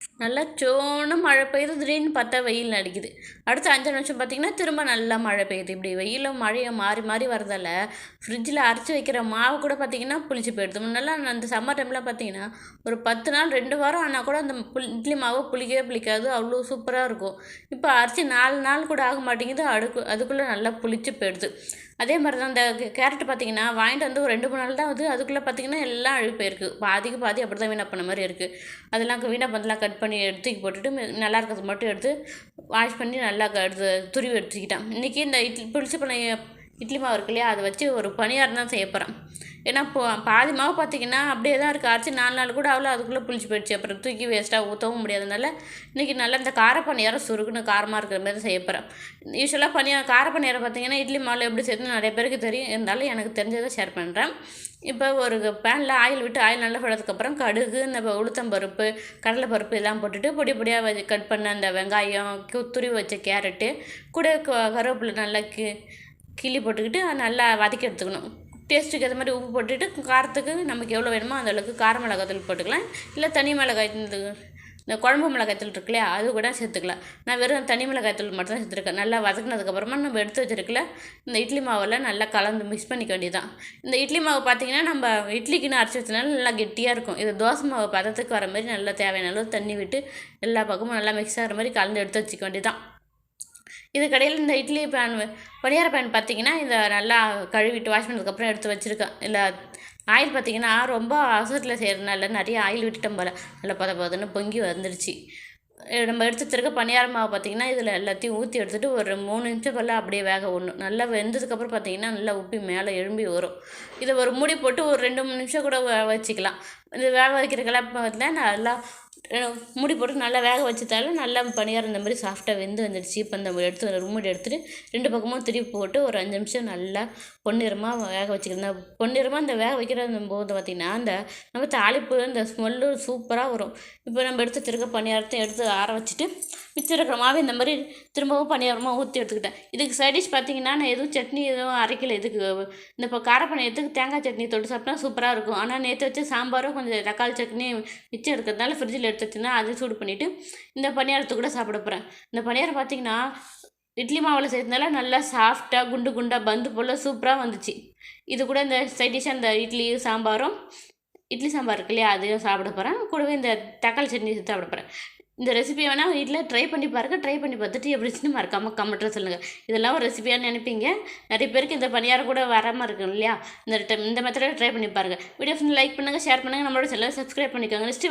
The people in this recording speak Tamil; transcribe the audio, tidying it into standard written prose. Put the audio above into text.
நல்லா சோன்னு மழை பெய்யுது, திடீர்னு பார்த்தா வெயில் அடிக்குது. அடுத்த 5 நிமிஷம் பார்த்தீங்கன்னா, திரும்ப நல்லா மழை பெய்யுது. இப்படி வெயிலும் மழையும் மாறி மாறி வரதால, ஃப்ரிட்ஜில் அரைச்சி வைக்கிற மாவு கூட பார்த்தீங்கன்னா, புளிச்சு போயிடுது. முன்னெல்லாம் அந்த சம்மர் டைம்லாம் பார்த்தீங்கன்னா, ஒரு 10 நாள் 2 வாரம் ஆனா கூட அந்த இட்லி மாவு புளிக்கவே புளிக்காது. அவ்வளோ சூப்பரா இருக்கும். இப்போ அரைச்சி 4 நாள் கூட ஆக மாட்டேங்குது. அதுக்குள்ளே நல்லா புளிச்சு போயிடுது. அதே மாதிரி தான் இந்த கேரட் பார்த்தீங்கன்னா, வாங்கிட்டு வந்து ஒரு 2, 3 நாள் தான் ஆகுது. அதுக்குள்ளே பார்த்தீங்கன்னா, எல்லாம் அழுகி போயிருக்கு. பாதிக்கு பாதி அப்படி தான் வீணாக பண்ண மாதிரி இருக்குது. அதெல்லாம் வீணாக பண்ணதெல்லாம் கட் பண்ணி தூக்கி போட்டுட்டு, நல்லா இருக்கிறது மட்டும் எடுத்து வாஷ் பண்ணி நல்லா எடுத்து துருவி எடுத்துக்கிட்டேன். இன்றைக்கி இந்த புளிச்ச பண்ண இட்லி மாவு இருக்கு இல்லையா, அதை வச்சு ஒரு பணியாரம் தான் செய்ய போகிறேன். ஏன்னா பாதி மாவு பார்த்தீங்கன்னா அப்படியே தான் இருக்குது. அரைச்சி 4 நாள் கூட அவ்வளோ அதுக்குள்ளே புளிச்சு போயிடுச்சு. அப்புறம் தூக்கி வேஸ்ட்டாக ஊற்றவும் முடியாதனால இன்றைக்கி நல்லா இந்த கார பணியாரம் சுருக்குன்னு காரமாக இருக்கிற மாதிரி செய்ய போகிறேன். யூஸ்வலாக கார பணியாரம் பார்த்தீங்கன்னா இட்லி மாவில் எப்படி செய்யணும்னு நிறைய பேருக்கு தெரியும். இருந்தாலும் எனக்கு தெரிஞ்சதை ஷேர் பண்ணுறேன். இப்போ ஒரு பேனில் ஆயில் விட்டு ஆயில் நல்லா போட்டதுக்கப்புறம் கடுகு, இந்த உளுத்தம்பருப்பு, கடலைப்பருப்பு இதெல்லாம் போட்டுட்டு பொடி பொடியாக கட் பண்ண அந்த வெங்காயம், துருவி வச்ச கேரட்டு கூட கருவேப்பிலை நல்லா கிள்ளி போட்டுக்கிட்டு நல்லா வதக்கி எடுத்துக்கணும். டேஸ்ட்டுக்கு ஏற்ற மாதிரி உப்பு போட்டுட்டு, காரத்துக்கு நமக்கு எவ்வளோ வேணுமோ அந்த அளவுக்கு கார மிளகாய்த்தூள் போட்டுக்கலாம். இல்லை தனி மிளகாய் இந்த குழம்பு மிளகாய்த்தூள் இருக்கு இல்லையா, அது கூட சேர்த்துக்கலாம். நான் வெறும் தனி மிளகாய்த்தூள் மட்டும் தான் சேர்த்துருக்கேன். நல்லா வதக்குனதுக்கப்புறமா நம்ம எடுத்து வச்சிருக்கல இந்த இட்லி மாவெல்லாம் நல்லா கலந்து மிக்ஸ் பண்ணிக்க வேண்டியதான். இந்த இட்லி மாவு பார்த்தீங்கன்னா, நம்ம இட்லிக்குன்னு அரைச்சி வச்சனால நல்லா கெட்டியாக இருக்கும். இது தோசை மாவு பதத்துக்கு வர மாதிரி நல்லா தேவையான அளவு தண்ணி விட்டு எல்லா பக்கமும் நல்லா மிக்ஸ் ஆகிற மாதிரி கலந்து எடுத்து வச்சுக்க வேண்டியதான். இதுக்கடையில் இந்த இட்லி பணியார பேன் பார்த்திங்கன்னா, இதை நல்லா கழுவிட்டு வாஷ் பண்ணதுக்கப்புறம் எடுத்து வச்சுருக்கேன். இல்லை ஆயில் பார்த்திங்கன்னா ரொம்ப அவசரத்தில் செய்கிறதுனால நிறைய ஆயில் விட்டுட்டோம் போல், நல்லா பதன்னு பொங்கி வந்துடுச்சு. நம்ம எடுத்து வச்சிருக்க பணியார மாவு பார்த்திங்கன்னா, இதில் எல்லாத்தையும் ஊற்றி எடுத்துகிட்டு ஒரு 3 நிமிஷம் போல் அப்படியே வேக விடணும். நல்லா வெந்ததுக்கப்புறம் பார்த்திங்கன்னா, நல்லா உப்பி மேலே எழும்பி வரும். இதை ஒரு மூடி போட்டு ஒரு 2, 3 நிமிஷம் கூட வச்சுக்கலாம். இது வேக வைக்கிற கிளப்பத்தில் நல்லா மூடி போட்டு நல்லா வேக வச்சதால நல்லா பணியாரம் இந்த மாதிரி சாஃப்டாக வந்துடுச்சு. இப்போ இந்த மூடி எடுத்துகிட்டு 2 பக்கமும் திருப்பி போட்டு ஒரு 5 நிமிஷம் நல்லா பொன்னிறமாக வேக வச்சுக்கிறேன். பொன்னிறமாக இந்த வேக வைக்கிற போது பார்த்திங்கன்னா, இந்த நம்ம தாளிப்பு இந்த ஸ்மெல்லு சூப்பராக வரும். இப்போ நம்ம எடுத்து வச்சிருக்க பணியாரத்தை எடுத்து ஆற வச்சுட்டு, மிச்சம் இருக்கிற மாவு இந்த மாதிரி திரும்பவும் பணியாரமாக ஊற்றி எடுத்துக்கிட்டேன். இதுக்கு சைடிஷ் பார்த்திங்கன்னா, நான் எதுவும் சட்னி எதுவும் அரைக்கல. இதுக்கு இந்த இப்போ கார பணியாரத்துக்கு தேங்காய் சட்னி தொட்டு சாப்பிட்டா சூப்பராக இருக்கும். ஆனால் நேற்று வச்சு சாம்பாரும் கொஞ்சம் தக்காளி சட்னி மிச்சம் இருக்கிறதுனால ஃப்ரிட்ஜில் எடுத்து வச்சுருந்தேன். அது சூடு பண்ணிவிட்டு இந்த பணியாரத்தை கூட சாப்பிட போகிறேன். இந்த பணியாரம் பார்த்திங்கன்னா, இட்லி மாவில் செய்கிறதுனால நல்லா சாஃப்டாக குண்டு குண்டாக பந்து போல் சூப்பராக வந்துச்சு. இது கூட இந்த சைட் டிஷ்ஷாக இந்த இட்லி சாம்பார் இருக்கு இல்லையா, அதையும் சாப்பிட போகிறேன். கூடவே இந்த தக்காளி சட்னி சாப்பிட போகிறேன். இந்த ரெசிபி வேணால் வீட்டில் ட்ரை பண்ணி பாருங்கள். ட்ரை பண்ணி பார்த்துட்டு எப்படின்னு மறக்காமல் கமெண்ட்டில் சொல்லுங்கள். இதெல்லாம் ஒரு ரெசிபியாக நினைப்பீங்க. நிறைய பேருக்கு இந்த பணியாரம் கூட வராமல் இருக்கும் இல்லையா, இந்த மெத்தடை ட்ரை பண்ணி பாருங்கள். வீடியோஸ் லைக் பண்ணுங்கள், ஷேர் பண்ணுங்கள், நம்மளோட சேனலை சப்ஸ்கிரைப் பண்ணிக்கோங்க. நெக்ஸ்ட்